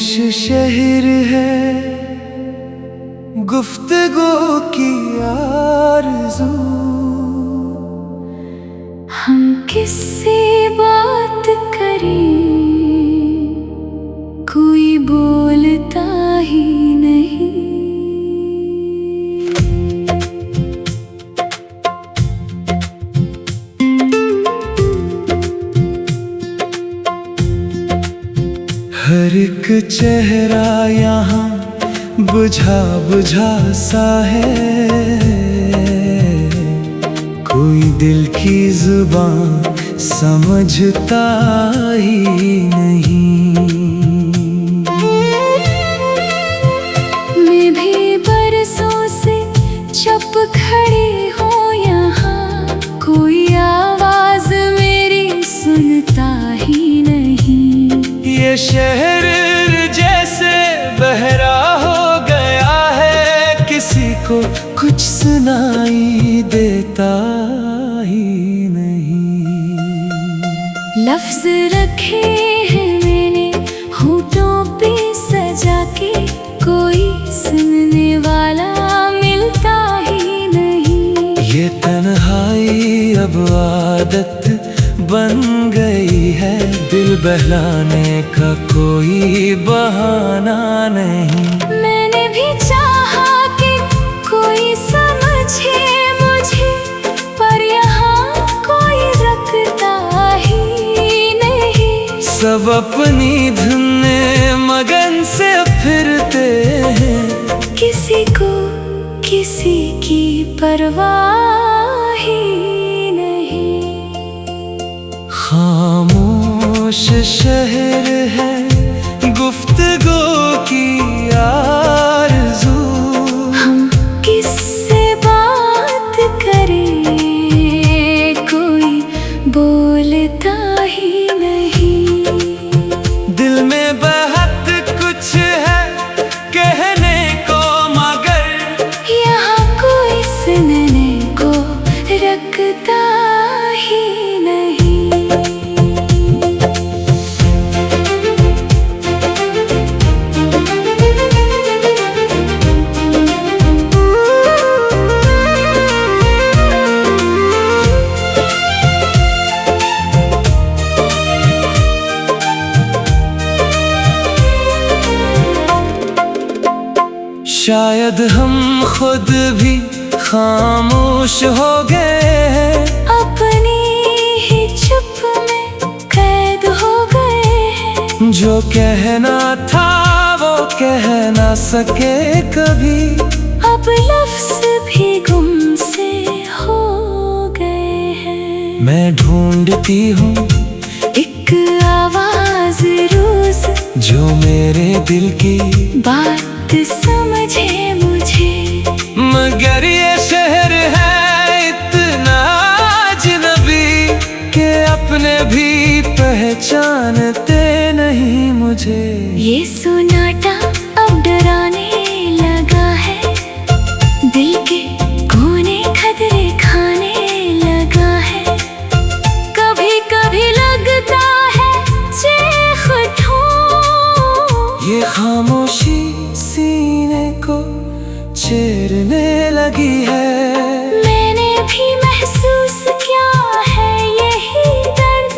शहर है, गुफ्तगू की आरज़ू। हम किससे बात करें, कोई बोलता ही नहीं। हर एक चेहरा यहाँ बुझा बुझा सा है, कोई दिल की जुबान समझता ही नहीं। मैं भी बरसों से चुप खड़ी हूँ यहाँ, कोई आवाज मेरी सुनता ही नहीं। ये शहर जैसे बहरा हो गया है, किसी को कुछ सुनाई देता ही नहीं। लफ्ज रखे हैं मैंने होठों पे सजा के, कोई सुनने वाला मिलता ही नहीं। ये तन्हाई अब आदत बन गई है, दिल बहलाने का कोई बहाना नहीं। मैंने भी चाहा कि कोई समझे मुझे, पर यहाँ कोई रखता ही नहीं। सब अपनी धुन में मगन से फिरते हैं, किसी को किसी की परवाह ही नहीं। खामोश शहर है, गुफ्तगू की आरज़ू। हम किससे बात करें, कोई बोलता ही नहीं। दिल में बहुत कुछ है कहने को, मगर यहाँ कोई सुनने को रखता ही नहीं। शायद हम खुद भी खामोश हो गए हैं, अपनी ही चुप में कैद हो गए हैं। जो कहना था वो कह ना सके कभी, अब लफ्ज भी गुम से हो गए हैं। मैं ढूंढती हूँ एक आवाज रोज, जो मेरे दिल की बात समझे मुझे। मगर ये शहर है इतना अजनबी कि अपने भी पहचानते नहीं मुझे। ये सुनाटा अब डराने लगा है, दिल के कोने खतरे खाने लगा है। कभी कभी लगता है चीख उठूं, ये खामोशी सीने को चीरने लगी है। मैंने भी महसूस किया है यही दर्द,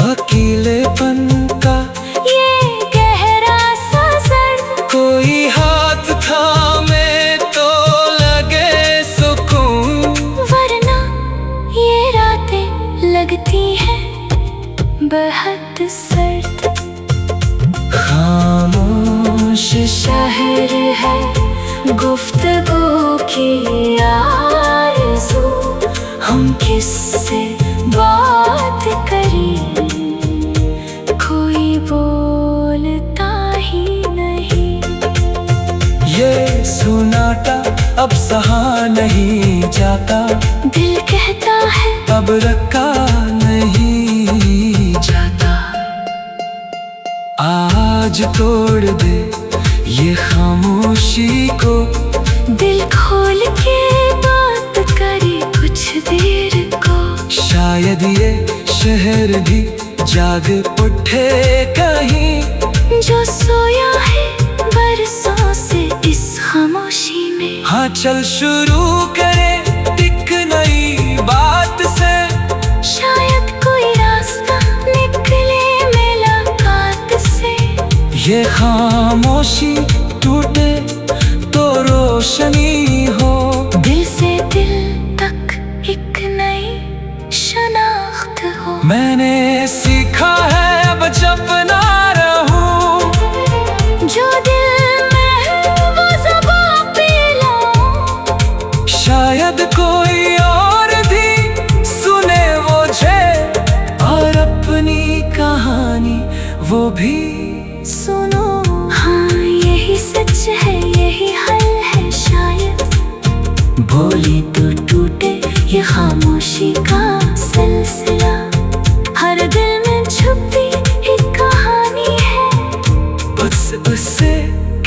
अकेलेपन का ये गहरा सा दर्द। कोई हाथ थामे तो लगे सुकून, वरना ये रातें लगती हैं बहुत सर्द। खामोश शहर है, गुफ्तगू की आरज़ू। हम किससे बात करें, कोई बोलता ही नहीं। ये सुनाटा अब सहा नहीं जाता, दिल कहता है अब रखा नहीं जाता। आज तोड़ दे ये खामोशी को, दिल खोल के बात करे कुछ देर को। शायद ये शहर भी जाग उठे कहीं, जो सोया है बरसों से इस खामोशी में। हाँ चल शुरू करें एक नई बात से, शायद कोई रास्ता निकले मुलाकात से। ये खामोशी टूटे तो रोशनी हो, दिल से दिल तक एक नई शनाख्त हो। मैंने सीखा है अब जब ना रहूं, जो दिल में है वो ज़ुबां पे लाऊं। शायद कोई और भी सुने मुझे, और अपनी कहानी वो भी सुनो। हाँ यही सच है, यही हल है शायद। बोले तो टूटे ये खामोशी का सिलसिला, हर दिल में छुपी एक कहानी है। बस उसे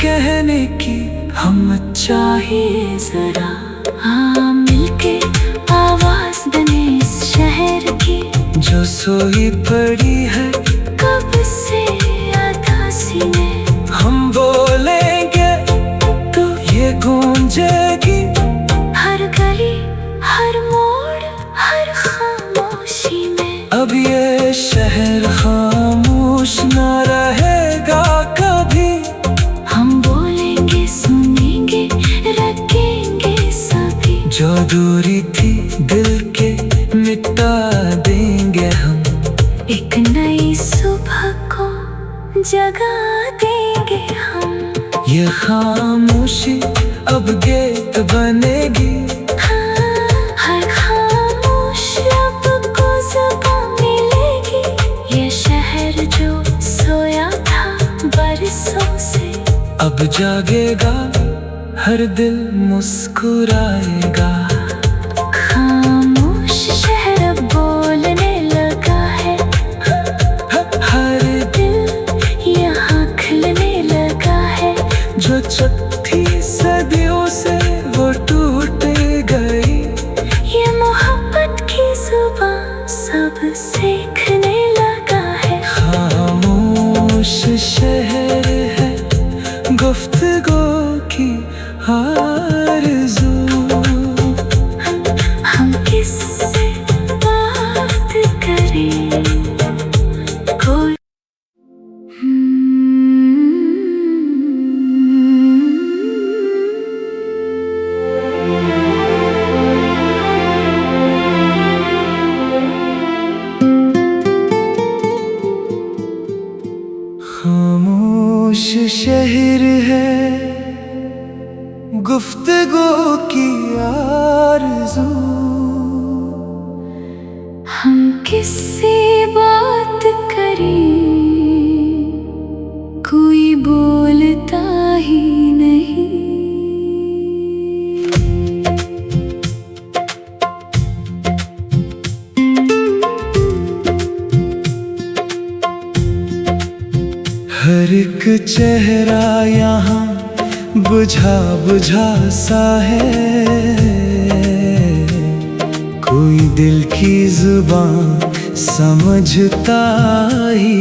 कहने की हम चाहिए जरा, हाँ मिलके आवाज बने इस शहर की, जो सोई पड़ी है कब से अदासी में। हम बोलेंगे तो ये गूंजेगी, हर गली हर मोड़ हर खामोशी में। अब ये शहर खामोश न रहेगा कभी। हम बोलेंगे सुनेंगे रखेंगे सभी, जो दूरी थी दिल के मिटा देंगे हम, एक नई सुबह को जगा देंगे हम। ये खामोशी अब गेट बनेगी, हाँ, हर खामोश लब को ज़ुबां मिलेगी। ये शहर जो सोया था बरसों से, अब जागेगा हर दिल मुस्कुराएगा। खामोश शहर अब बोलने लगा है, हर दिल यहाँ खिलने लगा है। जो चुप थी सदियों से वो टूट गई, ये मोहब्बत की जुबां सब सीखने लगा है। खामोश शहर है गुफ्तगू की आरज़ू, हम किससे बात करें कोई। खामोश शहर है गुफ्तगू की आरज़ू, हम किससे बात करें कोई बोलता ही नहीं। हर एक चेहरा यहाँ बुझा बुझा सा है, कोई दिल की जुबान समझता ही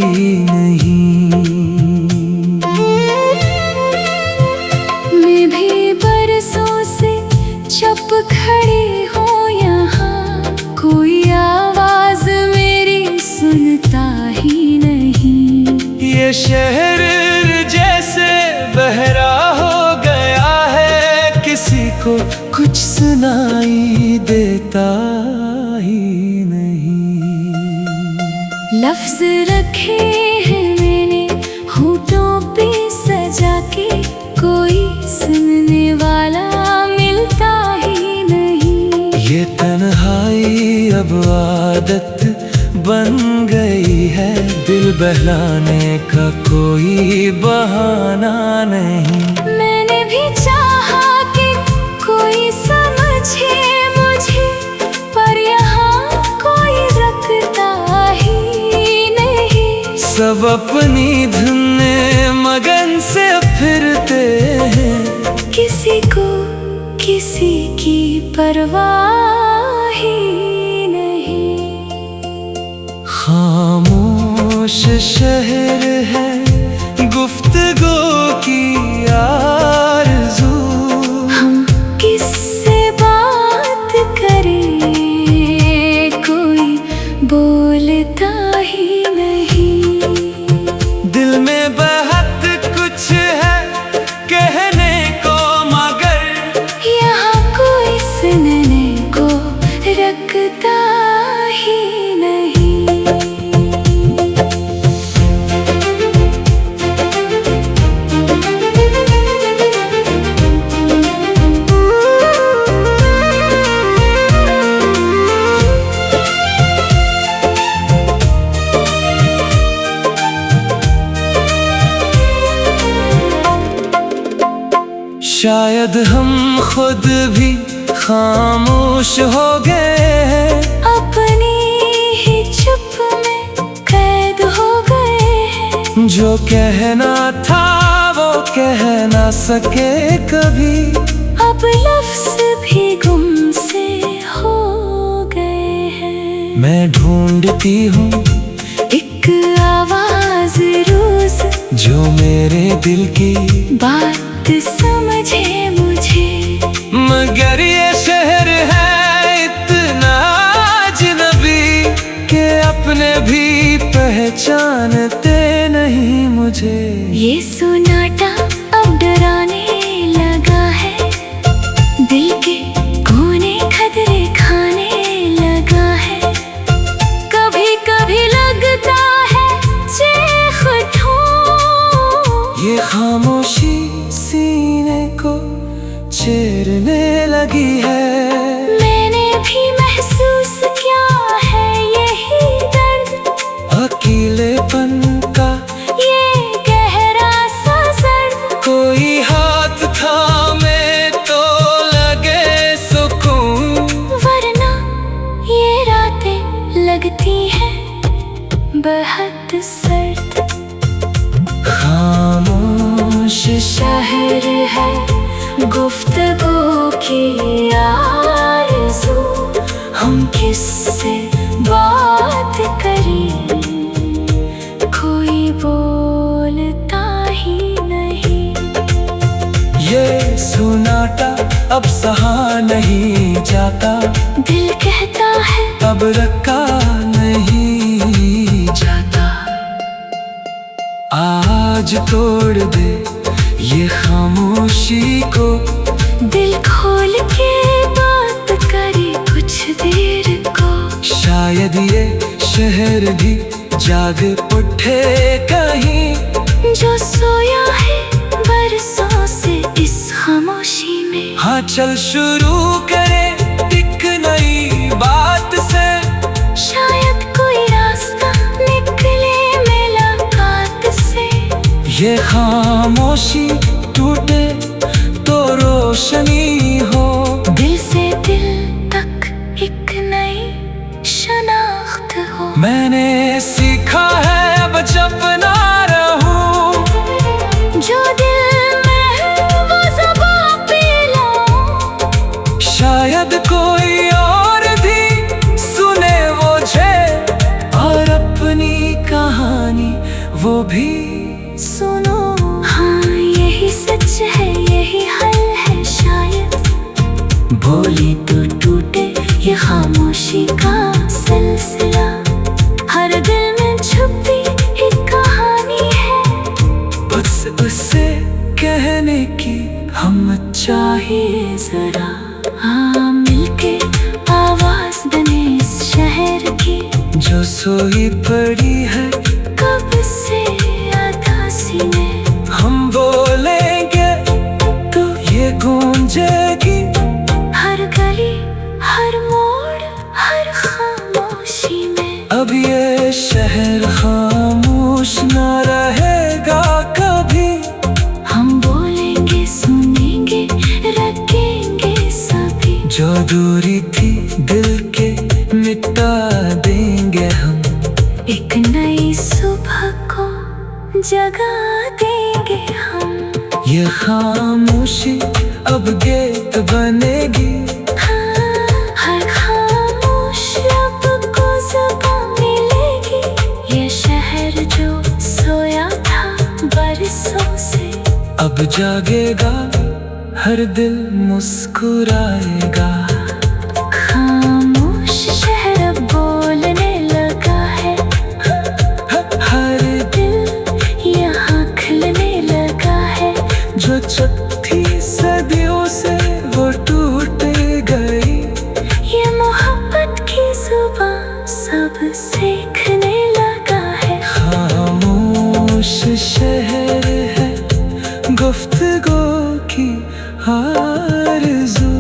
नहीं। मैं भी बरसों से चुप खड़ी हूँ यहाँ, कोई आवाज मेरी सुनता ही नहीं। ये शहर जैसे बहरा हो गया है, किसी को कुछ सुनाई देता ही नहीं। लफ्ज रखे हैं मैंने होठों पे सजा के, कोई सुनने वाला मिलता ही नहीं। ये तन्हाई अब आदत बन गई है, दिल बहलाने का कोई बहाना नहीं। मैंने भी चाहा कि कोई समझे मुझे, पर यहाँ कोई रखता ही नहीं। सब अपनी धुन में मगन से फिरते हैं, किसी को किसी की परवाह ही नहीं। खामोश शहर है शायद हम खुद भी खामोश हो गए हैं, अपनी ही चुप में कैद हो गए हैं। जो कहना था वो कह ना सके कभी, अब लफ्ज़ भी गुम से हो गए हैं। मैं ढूंढती हूँ एक आवाज़ रोज़ जो मेरे दिल की बात समझे मुझे, मगर ये शहर है इतना अजनबी कि अपने भी पहचानते नहीं मुझे। ये सुनाटा अब डराने लगा है, दिल के कोने खतरे खाने लगा है। कभी कभी लगता है चीख उठूं, ये खामोशी सीने को चीरने लगी है। मैंने भी महसूस किया है यही दर्द, अकेलेपन का ये गहरा सा दर्द। कोई हाथ थामे तो लगे सुकून, वरना ये रातें लगती हैं बहुत सर्द। खामोश शहर है गुफ्तगू की आरज़ू, हम किससे बात करें, कोई बोलता ही नहीं। ये सुनाटा अब सहा नहीं जाता, दिल कहता है अब रखा नहीं जाता। आज तोड़ दे ये खामोशी को, दिल खोल के बात करे कुछ देर को। शायद ये शहर भी जाग उठे कहीं, जो सोया है बरसों से इस खामोशी में। हाँ चल शुरू करे एक नई बात से, शायद कोई रास्ता निकले मुलाकात से। ये खामोशी टूटे तो रोशनी हो, दिल से दिल तक एक नई शनाख्त हो। मैंने सीखा है अब जब ना रहूं, जो दिल में है वो ज़बां पे लाऊं। शायद कोई और भी सुने मुझे, और अपनी कहानी वो भी सुनो। हाँ यही सच है, यही हल है शायद। बोले तो टूटे ये खामोशी का सिलसिला, हर दिल में छुपी एक कहानी है। बस उसे कहने की हम चाहिए जरा, हाँ मिलके आवाज बने इस शहर की, जो सोई पड़ी है कब से अदासी में। हम बोलेंगे तो ये गूंजेगी, हर गली हर मोड़ हर खामोशी में। अब ये शहर खामोश ना रहेगा कभी। हम बोलेंगे सुनेंगे रखेंगे सभी, जो दूरी थी दिल के मिटा देंगे हम, एक नई सुबह को जगा देंगे हम। ये खामोशी अब गेट बनेगी, हाँ, हर खामोश लब को ज़बां मिलेगी। ये शहर जो सोया था बरसों से, अब जागेगा हर दिल मुस्कुराएगा। खामोश शहर अब बोलने लगा है, हर दिल यहाँ खिलने लगा है। जो चुप थी सदियों से वो टूट गई, ये मोहब्बत की जुबां सब सीखने लगा है। खामोश शहर है गुफ्तगू की आरज़ू,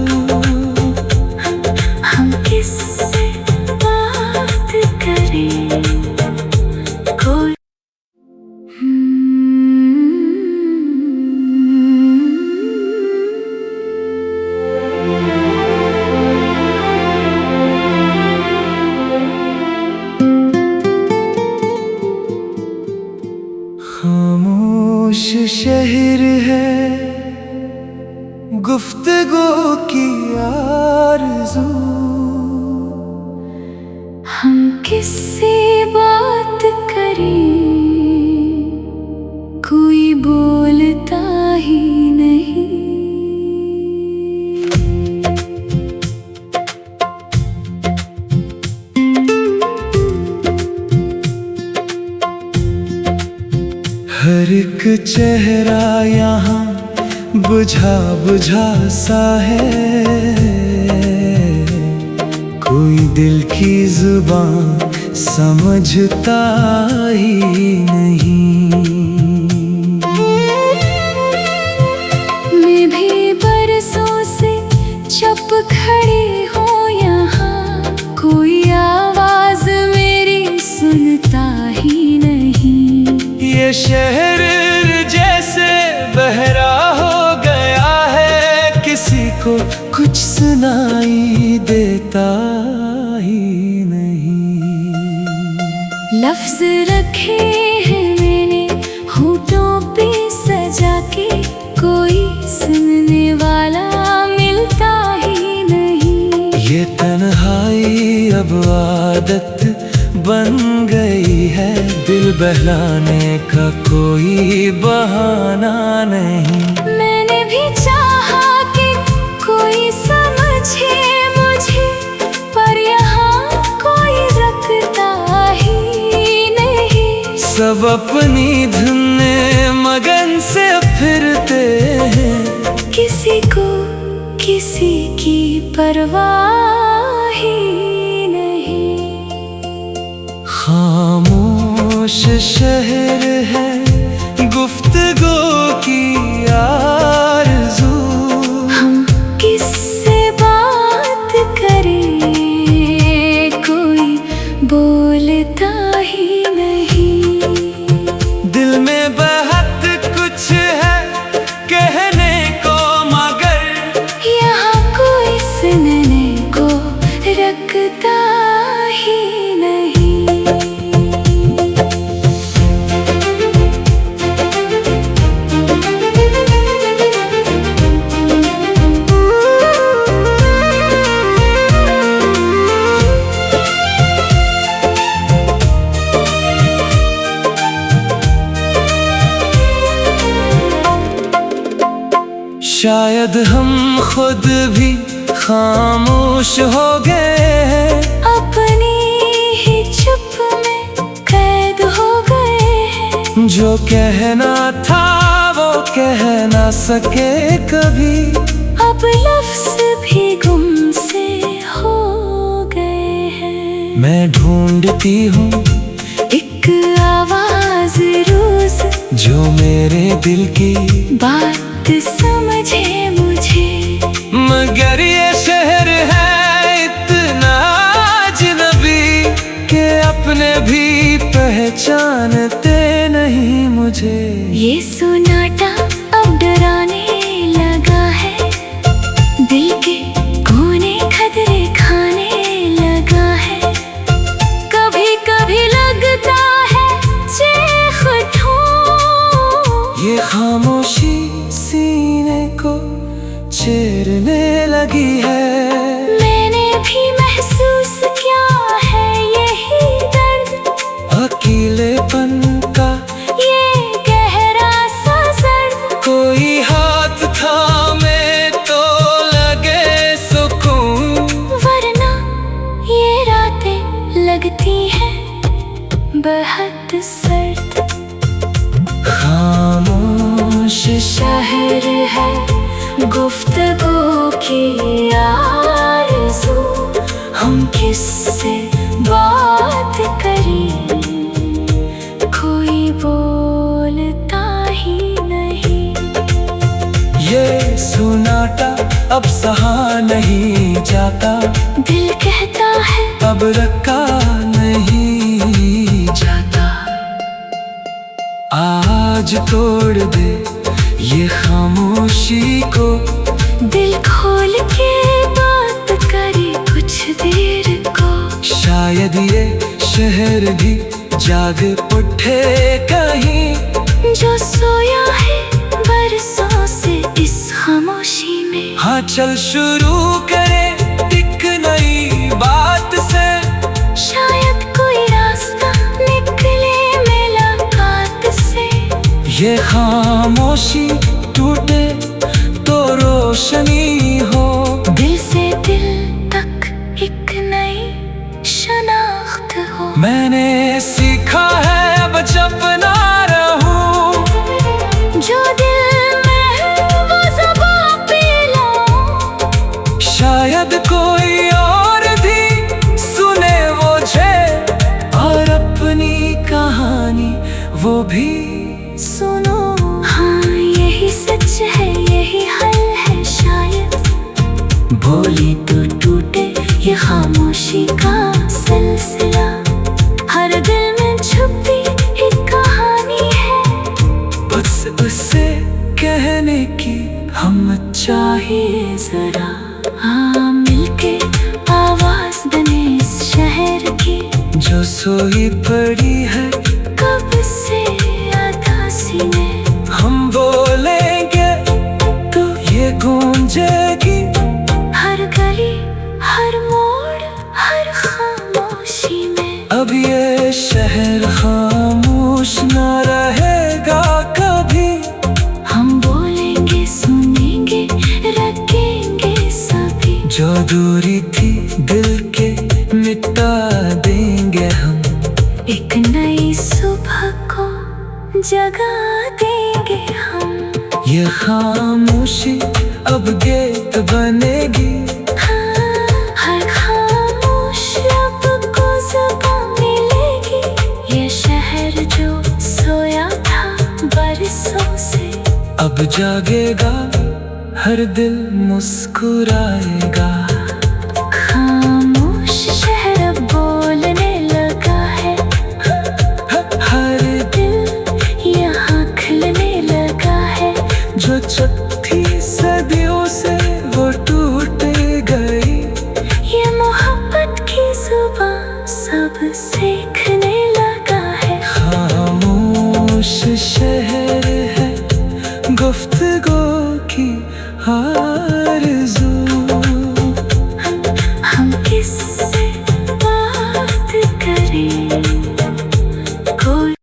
हम किससे बात करें, कोई शहर है, गुफ्तगू की आरज़ू। हम किससे बात करें, कोई बोलता ही नहीं। हर एक चेहरा यहाँ बुझा बुझा सा है, कोई दिल की जुबान समझता ही नहीं। मैं भी बरसों से चुप खड़ी हूँ यहाँ, कोई आवाज मेरी सुनता ही नहीं। ये शहर जैसे बहरा हो गया है, किसी को कुछ सुनाई देता ही नहीं। लफ्ज रखे हैं मैंने होठों पे सजा के, कोई सुनने वाला मिलता ही नहीं। ये तन्हाई अब आदत बन गई है, दिल बहलाने का कोई बहाना नहीं। मैंने भी चाहा कि कोई समझे मुझे, पर यहाँ कोई रखता ही नहीं। सब अपनी धुन में मगन से फिरते हैं, किसी को किसी की परवाह ही नहीं। खामोश शहर है, गुफ्तगू की आरज़ू। हम किससे बात करें, कोई बोलता ही नहीं। दिल में बहुत कुछ है कहने को, मगर यहाँ कोई सुनने को रखता ही नहीं। शायद हम खुद भी खामोश हो गए हैं, अपनी ही चुप में कैद हो गए हैं। जो कहना था वो कह ना सके कभी, अब लफ्ज भी गुम से हो गए हैं। मैं ढूंढती हूँ एक आवाज रोज, जो मेरे दिल की बात समझे मुझे। मगर ये शहर है इतना अजनबी कि अपने भी पहचानते नहीं मुझे। ये सुनाटा अब डराने लगा है, दिल के कोने खतरे खाने लगा है। कभी कभी लगता है चीख उठूं, ये खामोशी सीने को चीरने लगी है। मैंने भी महसूस किया है यही दर्द, अकेलेपन का ये गहरा सा दर्द। कोई हाथ थामे तो लगे सुकून, वरना ये रातें लगती हैं बहुत सर्द। खामोश शहर है, गुफ्तगू की आरज़ू। हम किससे बात करें, कोई बोलता ही नहीं। ये सुनाटा अब सहा नहीं जाता, दिल कहता है अब रखा नहीं जाता। आज तोड़ दे ये खामोशी को, दिल खोल के बात करे कुछ देर को। शायद ये शहर भी जाग उठे कहीं, जो सोया चल शुरू करें एक नई बात से, शायद कोई रास्ता निकले मुलाकात से। ये खामोशी टूटे तो रोशनी हो, दिल से दिल तक एक नई शनाख्त हो। मैंने सीखा है अब जब ना रहूं, जो दिल में है वो ज़ुबां पे लाऊं। शायद कोई और भी सुने मुझे, और अपनी कहानी वो भी सुनो। हाँ यही सच है, यही हल है शायद। बोले तो टूटे ये खामोशी का सिलसिला, हर दिल में छुपी एक कहानी है। बस उसे कहने की हम चाहिए जरा, हाँ मिलके आवाज बने इस शहर की, जो सोई पड़ी है कब से अदासी में। हम बोलेंगे तो ये गूंजेगी, हर गली हर मोड़ हर खामोशी में। अब ये शहर खामोश न रहेगा कभी। हम बोलेंगे सुनेंगे रखेंगे सभी, जो दूरी थी दिल के मिटा देंगे हम, एक नई सुबह को जगा देंगे हम। ये खामोशी अब गेट बनेगी, हाँ, हर खामोश लब को ज़ुबां मिलेगी। ये शहर जो सोया था बरसों से, अब जागेगा हर दिल मुस्कुराएगा। खामोश शहर अब बोलने लगा है, हर दिल यहाँ खिलने लगा है। जो चुप थी सदियों से वो टूट गई, ये मोहब्बत की जुबां सब सीखने लगा है। खामोश शहर है गुफ्तगू की आरज़ू, हम किससे बात करें कोई।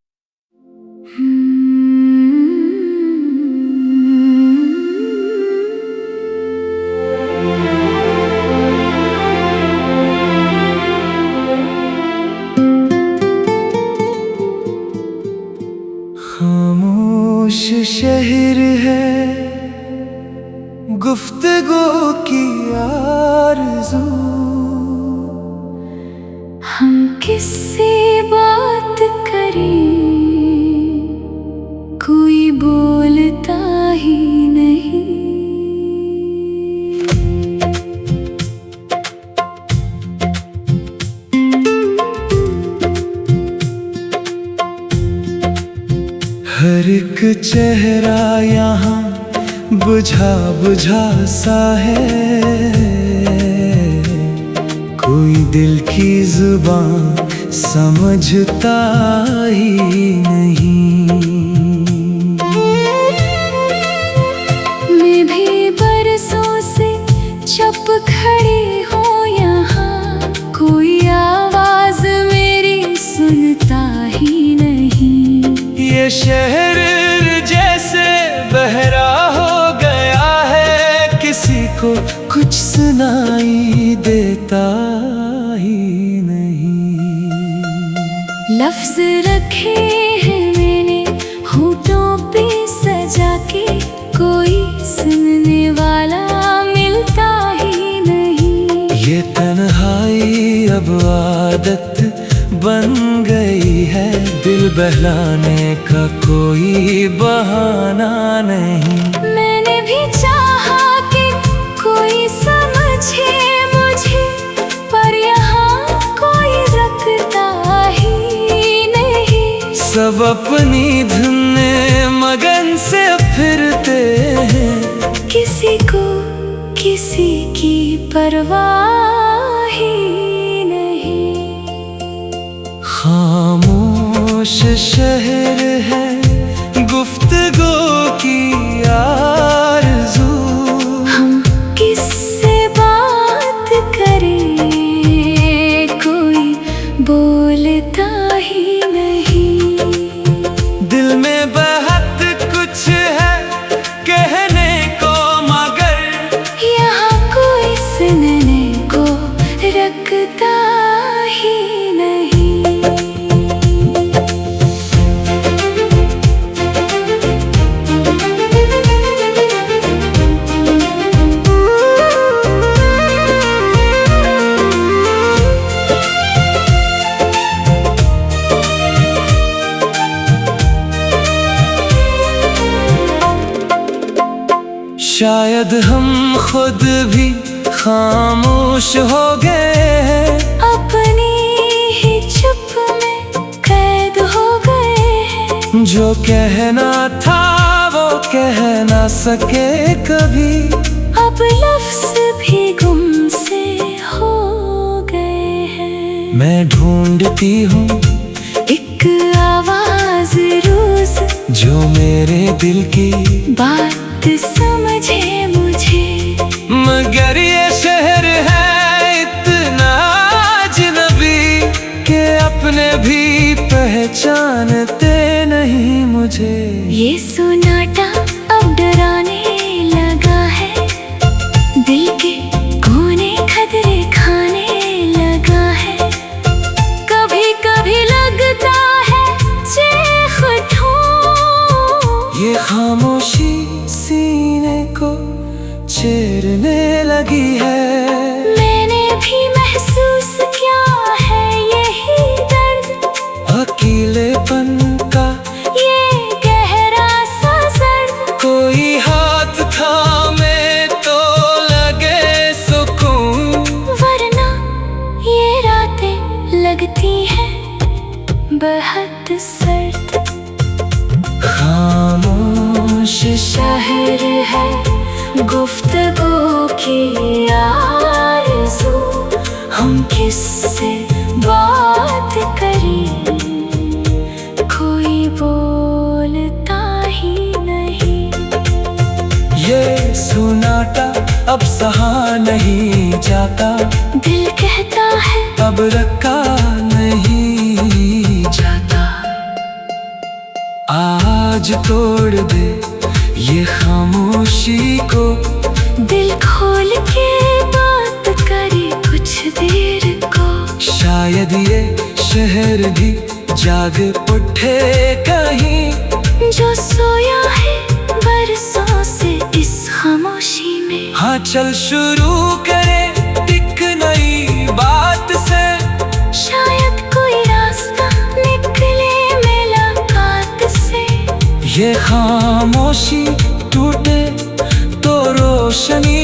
खामोश शहर है गुफ्तगू की आरज़ू, हम किससे बात करें कोई बोलता ही नहीं। हर एक चेहरा यहाँ बुझा बुझा सा है, कोई दिल की जुबान समझता ही नहीं। मैं भी बरसों से चुप खड़ी हूँ यहाँ, कोई आवाज मेरी सुनता ही नहीं। ये शहर जैसे बहरा हो गया है, किसी को कुछ सुनाई देता ही नहीं। लफ्ज रखे हैं मैंने होठों पे सजा के, कोई सुनने वाला मिलता ही नहीं। ये तन्हाई अब आदत बन गई है, दिल बहलाने का कोई बहाना नहीं। मैंने भी चाहा कि कोई समझे मुझे, पर यहाँ कोई रखता ही नहीं। सब अपनी धुन में मगन से फिरते हैं, किसी को किसी की परवाह ही नहीं। खामोश शहर है गुफ्तगू की आरज़ू, हम किस में बहुत कुछ है कहने को, मगर यहाँ कोई सुनने को रखता ही नहीं। शायद हम खुद भी खामोश हो गए हैं, अपनी ही चुप में कैद हो गए हैं। जो कहना था वो कह ना सके कभी, अब लफ्ज़ भी गुम से हो गए हैं। मैं ढूंढती हूँ एक आवाज़ रोज़ जो मेरे दिल की बात समझे मुझे, मगर ये शहर है इतना अजनबी कि अपने भी पहचानते नहीं मुझे। ये सुनाटा अब डराने लगा है, दिल के कोने खतरे खाने लगा है। कभी कभी लगता है चीख उठूं, ये खामोशी सीने को चीरने लगी है। मैंने भी महसूस किया है यही दर्द, अकेलेपन का ये गहरा सा दर्द। कोई हाथ थामे तो लगे सुकून, वरना ये रातें लगती हैं बहुत सर्द। खामोश शहर है गुफ्तगू की आरज़ू, हम किससे बात करें, कोई बोलता ही नहीं। ये सुनाटा अब सहा नहीं जाता, दिल कहता है अब रखा नहीं जाता। आज तोड़ दे ये खामोशी को, दिल खोल के बात करे कुछ देर को। शायद ये शहर भी जाग उठे कहीं, जो सोया है बरसों से इस खामोशी में। हाँ चल शुरू करे एक नई बात से, शायद कोई रास्ता निकले मुलाकात से। ये खामोशी टूटे तो रोशनी